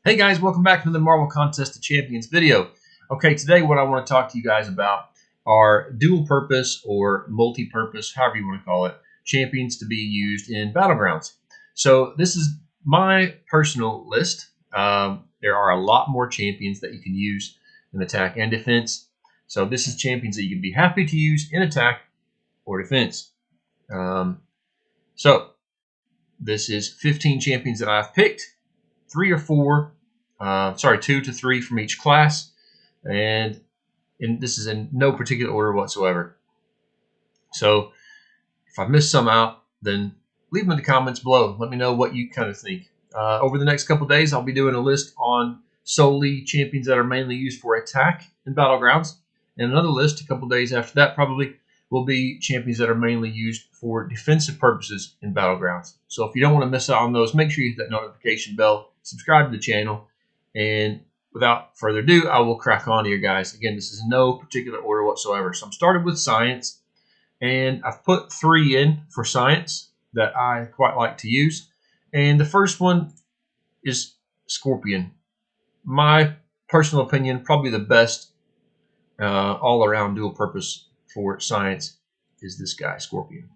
Hey guys, welcome back to the Marvel Contest of Champions video. Okay, today what I want to talk to you guys about are dual purpose or multi-purpose, however you want to call it, champions to be used in Battlegrounds. So this is my personal list. There are a lot more champions that you can use in attack and defense. So this is champions that you can be happy to use in attack or defense. So this is 15 champions that I've picked. 2 to 3 from each class, and this is in no particular order whatsoever. So if I missed some out, then leave them in the comments below. Let me know what you kind of think. Over the next couple days, I'll be doing a list on solely champions that are mainly used for attack in Battlegrounds, and another list a couple days after that probably will be champions that are mainly used for defensive purposes in Battlegrounds. So if you don't want to miss out on those, make sure you hit that notification bell, subscribe to the channel, and without further ado, I will crack on here, guys. Again, this is in no particular order whatsoever. So I'm started with science, and I've put 3 in for science that I quite like to use. And the first one is Scorpion. My personal opinion, probably the best all-around dual purpose for science is this guy, Scorpion.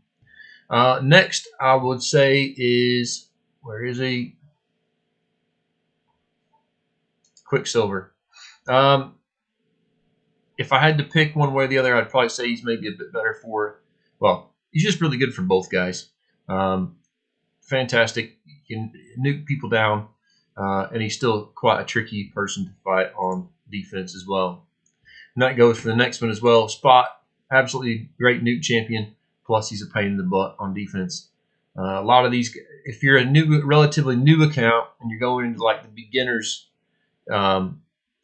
Next, I would say is, where is he? Quicksilver. If I had to pick one way or the other, I'd probably say he's maybe a bit better for, well, he's just really good for both guys. Fantastic. He can nuke people down, and he's still quite a tricky person to fight on defense as well. And that goes for the next one as well. Spot, absolutely great nuke champion, plus he's a pain in the butt on defense. A lot of these, if you're a relatively new account and you're going into like the beginners, I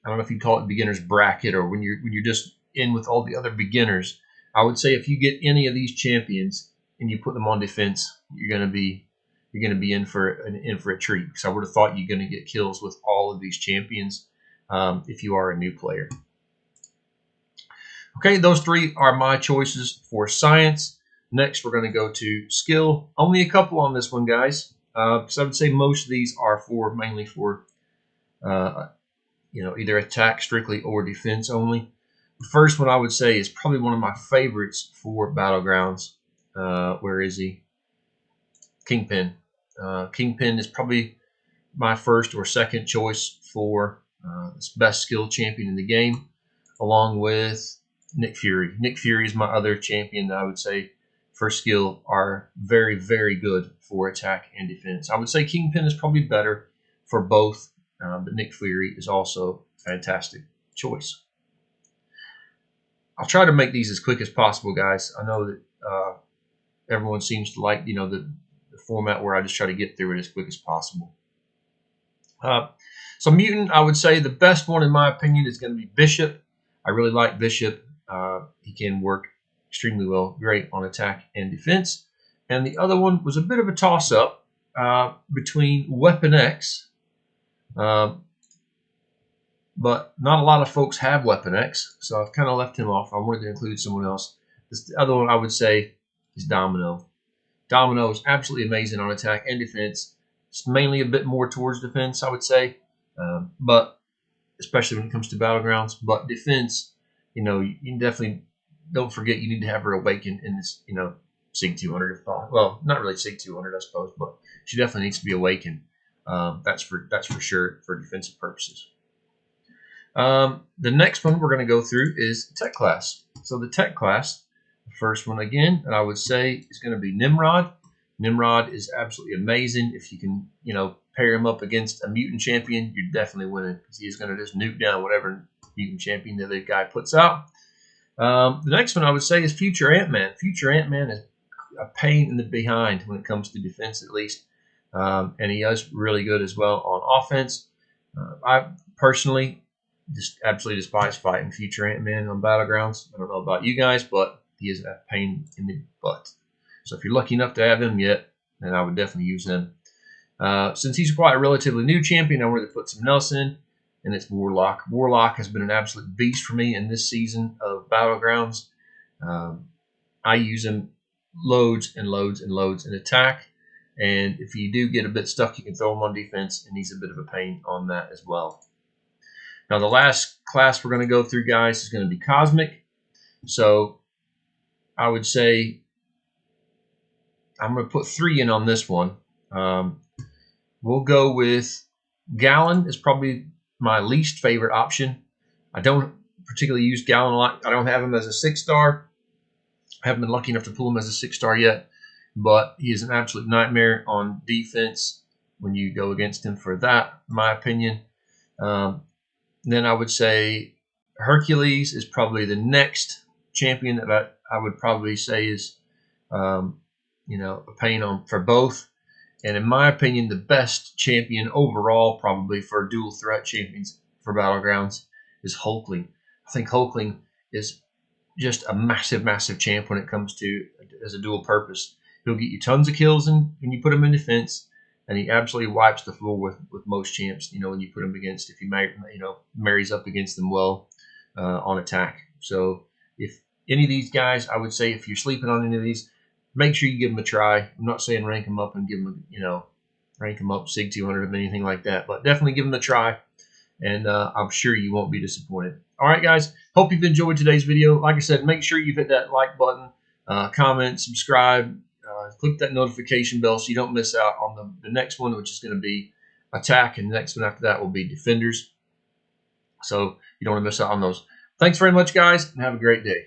don't know if you call it beginner's bracket or when you're just in with all the other beginners, I would say if you get any of these champions and you put them on defense, you're gonna be in for a treat, because I would have thought you're gonna get kills with all of these champions if you are a new player. Okay, those 3 are my choices for science. Next, we're going to go to skill. Only a couple on this one, guys, because I would say most of these are mainly for either attack strictly or defense only. The first one I would say is probably one of my favorites for Battlegrounds. Where is he? Kingpin. Kingpin is probably my first or second choice for this best skill champion in the game, along with Nick Fury. Nick Fury is my other champion that I would say for skill are very, very good for attack and defense. I would say Kingpin is probably better for both, but Nick Fury is also a fantastic choice. I'll try to make these as quick as possible, guys. I know that everyone seems to like, the format where I just try to get through it as quick as possible. So Mutant, I would say the best one in my opinion is going to be Bishop. I really like Bishop. He can work extremely well, great on attack and defense. And the other one was a bit of a toss-up between Weapon X, but not a lot of folks have Weapon X, so I've kind of left him off. I wanted to include someone else. The other one I would say is Domino. Domino is absolutely amazing on attack and defense. It's mainly a bit more towards defense, I would say, but especially when it comes to Battlegrounds. But defense, you definitely don't forget you need to have her awaken in this, Sig 200 if possible. Well, not really Sig 200, I suppose, but she definitely needs to be awakened. That's for sure for defensive purposes. The next one we're going to go through is Tech class. So the Tech class, the first one again, and I would say is going to be Nimrod. Nimrod is absolutely amazing. If you can, pair him up against a mutant champion, you're definitely winning, because he's going to just nuke down whatever mutant champion the other guy puts out. The next one I would say is Future Ant-Man. Future Ant-Man is a pain in the behind when it comes to defense, at least, and he is really good as well on offense. I personally just absolutely despise fighting Future Ant-Man on Battlegrounds. I don't know about you guys, but he is a pain in the butt. So if you're lucky enough to have him yet, then I would definitely use him. Since he's quite a relatively new champion, I wanted to put some else in, and it's Warlock. Warlock has been an absolute beast for me in this season of Battlegrounds. I use him loads and loads and loads in attack. And if you do get a bit stuck, you can throw him on defense, and he's a bit of a pain on that as well. Now, the last class we're going to go through, guys, is going to be Cosmic. So I would say I'm going to put 3 in on this one. We'll go with Gallon is probably my least favorite option. I don't particularly use Gallon a lot. I don't have him as a 6-star. I haven't been lucky enough to pull him as a 6-star yet, but he is an absolute nightmare on defense when you go against him for that, in my opinion. Then I would say Hercules is probably the next champion that I would probably say is, a pain for both. And in my opinion, the best champion overall, probably for dual threat champions for Battlegrounds, is Hulkling. I think Hulkling is just a massive, massive champ when it comes to as a dual purpose. He'll get you tons of kills when you put him in defense, and he absolutely wipes the floor with most champs. When you put him against, if he marries up against them well on attack. So if any of these guys, I would say if you're sleeping on any of these, make sure you give them a try. I'm not saying rank them up and give them, rank them up Sig 200 or anything like that, but definitely give them a try, and I'm sure you won't be disappointed. All right, guys. Hope you've enjoyed today's video. Like I said, make sure you hit that like button, comment, subscribe, click that notification bell so you don't miss out on the next one, which is going to be Attack, and the next one after that will be Defenders. So you don't want to miss out on those. Thanks very much, guys, and have a great day.